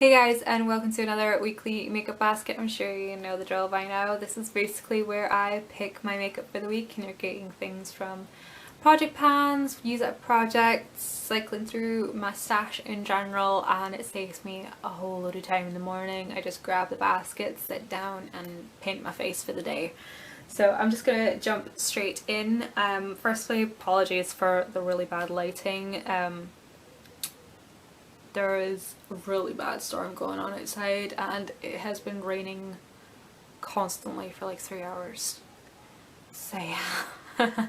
Hey guys, and welcome to another weekly makeup basket. I'm sure you know the drill by now. This is basically where I pick my makeup for the week, and you're getting things from project pans, use it projects, cycling through my stash in general, and it saves me a whole load of time in the morning. I just grab the basket, sit down and paint my face for the day. So I'm just gonna jump straight in. Firstly, apologies for the really bad lighting. There is a really bad storm going on outside and it has been raining constantly for like 3 hours. So yeah.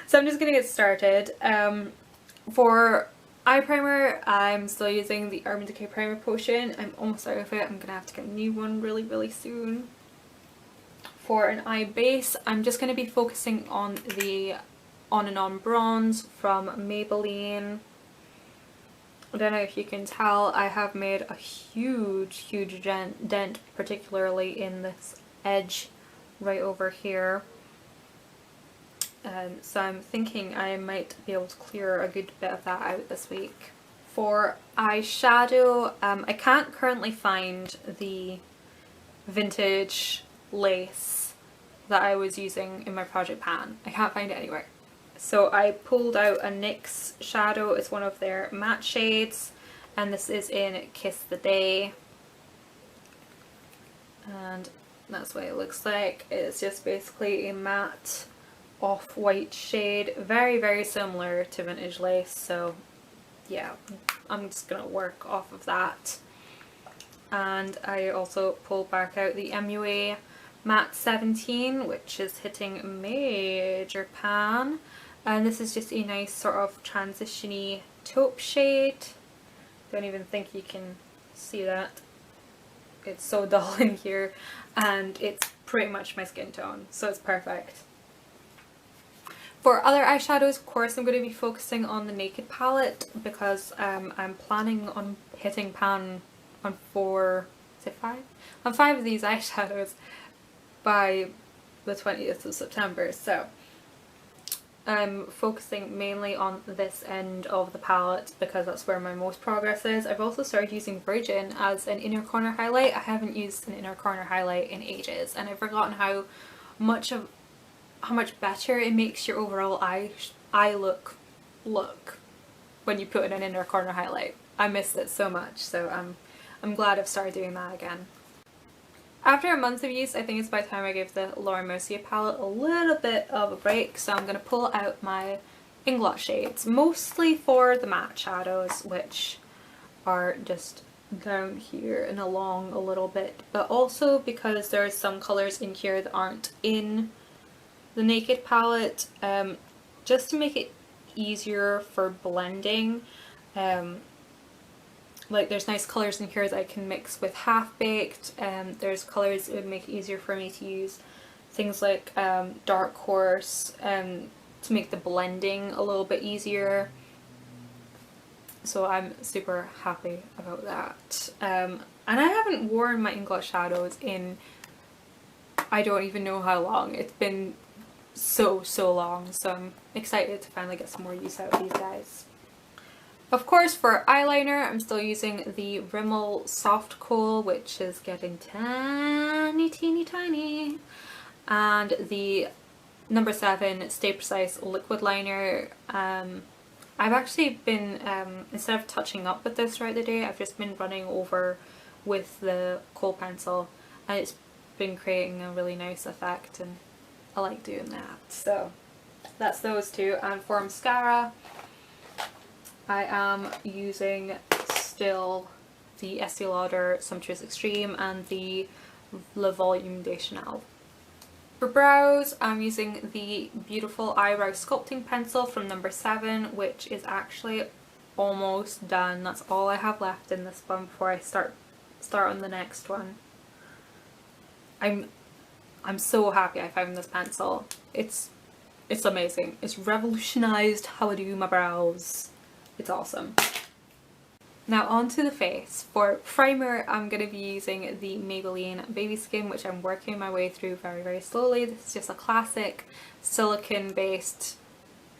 So I'm just gonna get started. For eye primer, I'm still using the Urban Decay Primer Potion. I'm almost out of it. I'm gonna have to get a new one really soon. For an eye base, I'm just gonna be focusing on the On and On Bronze from Maybelline. I don't know if you can tell, I have made a huge dent, particularly in this edge right over here. So I'm thinking I might be able to clear a good bit of that out this week. For eyeshadow, I can't currently find the vintage lace that I was using in my project pan. I can't find it anywhere. So I pulled out a NYX shadow. It's one of their matte shades, and this is in Kiss the Day. And that's what it looks like. It's just basically a matte off-white shade, very similar to vintage lace. So yeah, I'm just gonna work off of that. And I also pulled back out the MUA Matte 17, which is hitting major pan. And this is just a nice sort of transition-y taupe shade. Don't even think you can see that. It's so dull in here, and it's pretty much my skin tone, so it's perfect. For other eyeshadows, of course, I'm going to be focusing on the Naked palette because I'm planning on hitting pan on five of these eyeshadows by the 20th of September. So I'm focusing mainly on this end of the palette because that's where my most progress is. I've also started using Virgin as an inner corner highlight. I haven't used an inner corner highlight in ages, and I've forgotten how much better it makes your overall eye look when you put in an inner corner highlight. I missed it so much, so I'm glad I've started doing that again. After a month of use, I think it's by the time I give the Laura Mercier palette a little bit of a break, so I'm going to pull out my Inglot shades, mostly for the matte shadows, which are just down here and along a little bit, but also because there's some colours in here that aren't in the Naked palette, just to make it easier for blending. Like there's nice colours in here that I can mix with Half Baked, there's colours that would make it easier for me to use things like Dark Horse to make the blending a little bit easier. So I'm super happy about that. And I haven't worn my Inglot shadows in I don't even know how long. It's been so long, so I'm excited to finally get some more use out of these guys. Of course, for eyeliner, I'm still using the Rimmel Soft Kohl, which is getting teeny tiny, and the number 7 Stay Precise liquid liner. I've actually been, instead of touching up with this throughout the day, I've just been running over with the Kohl pencil, and it's been creating a really nice effect, and I like doing that. So that's those two. And for mascara, I am using still the Estee Lauder Sumptuous Extreme and the Le Volume de Chanel. For brows, I'm using the beautiful eyebrow sculpting pencil from number 7, which is actually almost done. That's all I have left in this one before I start on the next one. I'm so happy I found this pencil. It's amazing. It's revolutionized how I do my brows. It's awesome. Now on to the face. For primer, I'm going to be using the Maybelline Baby Skin, which I'm working my way through very slowly. This is just a classic silicone based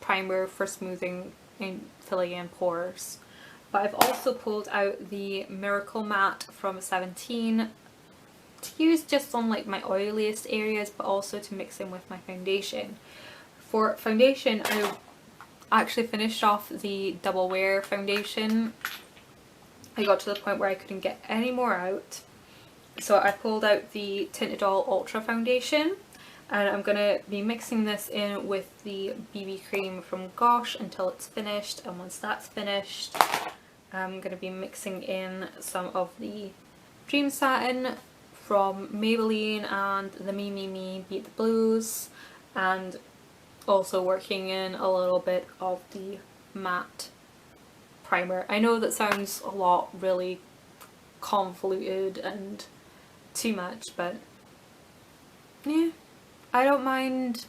primer for smoothing and filling in pores. but I've also pulled out the Miracle Matte from 17 to use just on like my oiliest areas, but also to mix in with my foundation. For foundation, I actually finished off the Double Wear foundation. I got to the point where I couldn't get any more out, so I pulled out the Idole Ultra Foundation, and I'm going to be mixing this in with the BB cream from Gosh until it's finished, and once that's finished I'm going to be mixing in some of the Dream Satin from Maybelline and the Mememe Beat the Blues, and also working in a little bit of the matte primer. I know that sounds a lot really convoluted and too much, but yeah, I don't mind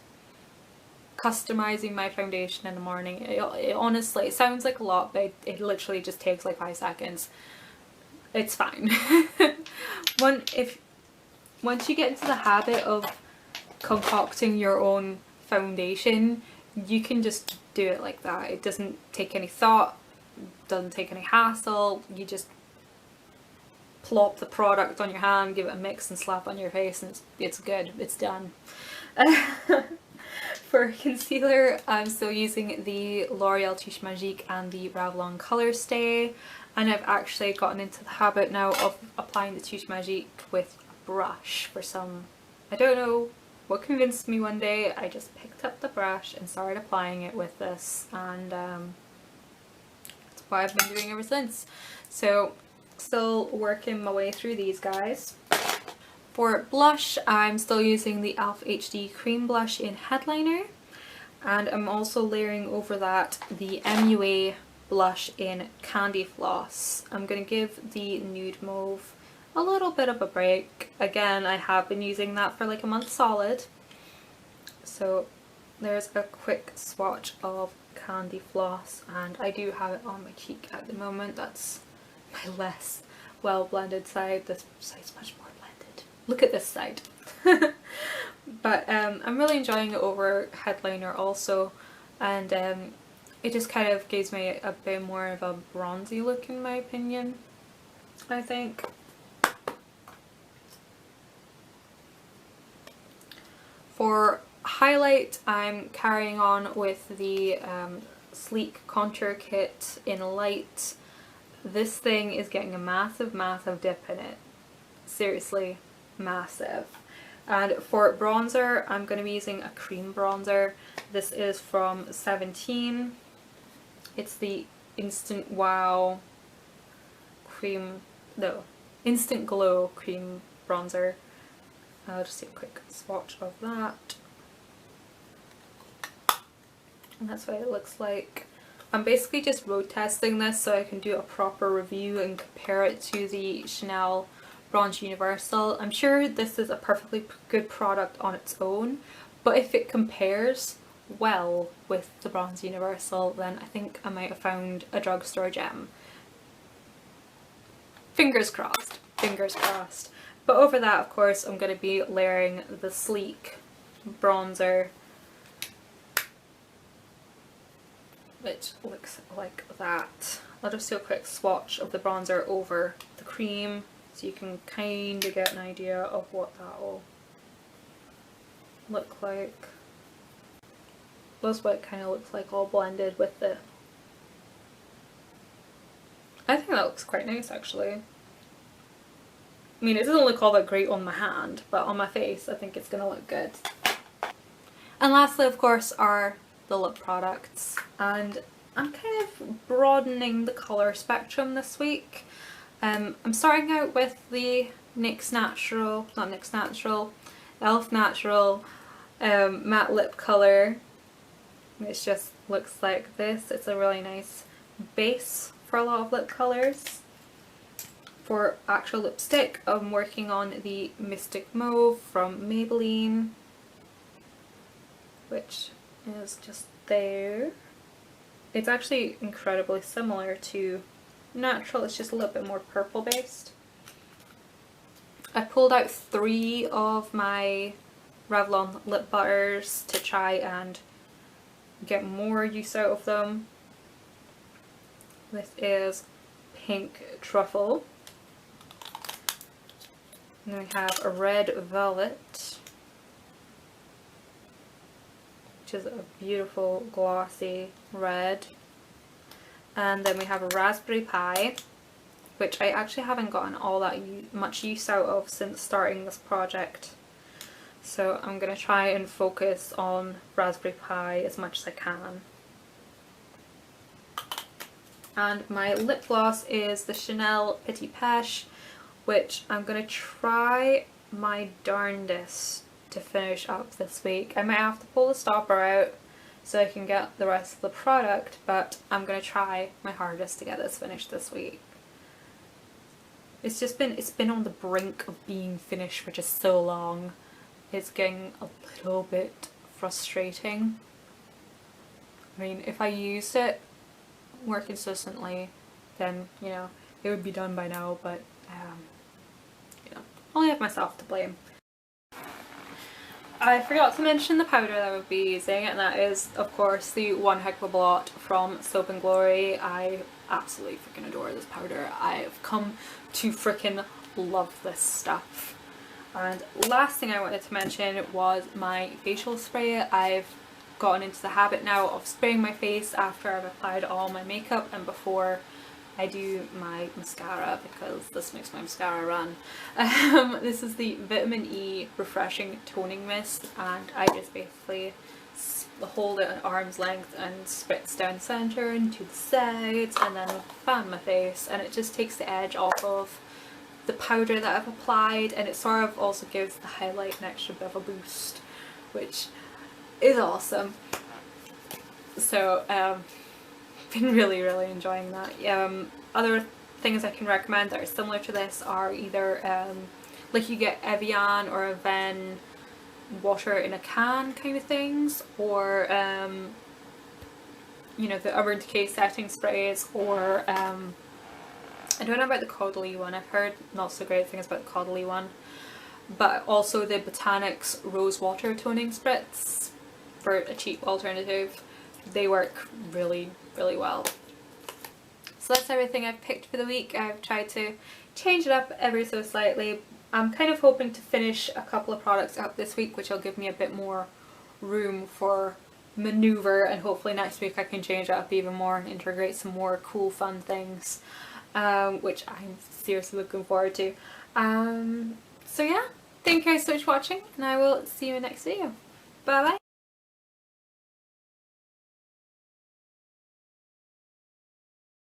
customizing my foundation in the morning. It honestly, it sounds like a lot, but it literally just takes like 5 seconds. It's fine. Once you get into the habit of concocting your own foundation, you can just do it like that. It doesn't take any thought, doesn't take any hassle. You just plop the product on your hand, give it a mix and slap on your face, and it's good, it's done. For concealer, I'm still using the L'Oreal Touche Magique and the Revlon Colorstay, and I've actually gotten into the habit now of applying the Touche Magique with a brush for some, I don't know what convinced me one day. I just picked up the brush and started applying it with this, and that's what I've been doing ever since. So still working my way through these guys. For blush, I'm still using the e.l.f. HD Cream Blush in Headliner, and I'm also layering over that the MUA blush in Candy Floss. I'm going to give the Nude Mauve a little bit of a break. Again, I have been using that for like a month solid. So there's a quick swatch of Candy Floss, and I do have it on my cheek at the moment. That's my less well blended side. This side's much more blended. Look at this side. But I'm really enjoying it over Headliner also, and it just kind of gives me a bit more of a bronzy look in my opinion, I think. For highlight, I'm carrying on with the Sleek Contour Kit in Light. This thing is getting a massive dip in it. Seriously, massive. And for bronzer, I'm going to be using a cream bronzer. This is from 17. It's the Instant Wow cream, no, Instant Glow cream bronzer. I'll just do a quick swatch of that. And that's what it looks like. I'm basically just road testing this so I can do a proper review and compare it to the Chanel Bronze Universal. I'm sure this is a perfectly good product on its own, but if it compares well with the Bronze Universal, then I think I might have found a drugstore gem. Fingers crossed, fingers crossed. But over that, of course, I'm going to be layering the Sleek bronzer, which looks like that. I'll just do a quick swatch of the bronzer over the cream so you can kind of get an idea of what that will look like. That's what it kind of looks like all blended with the... I think that looks quite nice actually. I mean, it doesn't look all that great on my hand, but on my face I think it's going to look good. And lastly, of course, are the lip products. And I'm kind of broadening the colour spectrum this week. I'm starting out with the NYX Natural, not NYX Natural, e.l.f. Natural matte lip colour. It just looks like this. It's a really nice base for a lot of lip colours. For actual lipstick, I'm working on the Mystic Mauve from Maybelline, which is just there. It's actually incredibly similar to Natural, it's just a little bit more purple based. I pulled out 3 of my Revlon lip butters to try and get more use out of them. This is Pink Truffle. And then we have a Red Velvet, which is a beautiful glossy red. And then we have a Raspberry Pie, which I actually haven't gotten all that much use out of since starting this project. So I'm going to try and focus on Raspberry Pi as much as I can. And my lip gloss is the Chanel Petit Pêche, which I'm going to try my darndest to finish up this week. I might have to pull the stopper out so I can get the rest of the product, but I'm going to try my hardest to get this finished this week. It's been on the brink of being finished for just so long. It's getting a little bit frustrating. I mean, if I used it more consistently, then, you know, it would be done by now, but, you know, I only have myself to blame. I forgot to mention the powder that I would be using, and that is, of course, the One Heck of a Blot from Soap & Glory. I absolutely freaking adore this powder. I've come to freaking love this stuff. And last thing I wanted to mention was my facial spray. I've gotten into the habit now of spraying my face after I've applied all my makeup and before I do my mascara, because this makes my mascara run. This is the Vitamin E Refreshing Toning Mist, and I just basically hold it at arm's length and spritz down the centre and to the sides and then fan my face, and it just takes the edge off of the powder that I've applied, and it sort of also gives the highlight an extra bit of a boost, which is awesome. So been really enjoying that. Other things I can recommend that are similar to this are either like you get Evian or Aven water in a can kind of things, or you know, the Urban Decay setting sprays, or I don't know about the Caudalie one. I've heard not so great things about the Caudalie one, but also the Botanics Rose Water Toning Spritz for a cheap alternative. They work really well. So that's everything I've picked for the week. I've tried to change it up ever so slightly. I'm kind of hoping to finish a couple of products up this week, which will give me a bit more room for maneuver, and hopefully next week I can change it up even more and integrate some more cool fun things, which I'm seriously looking forward to. So yeah, thank you guys so much for watching, and I will see you in the next video. Bye bye!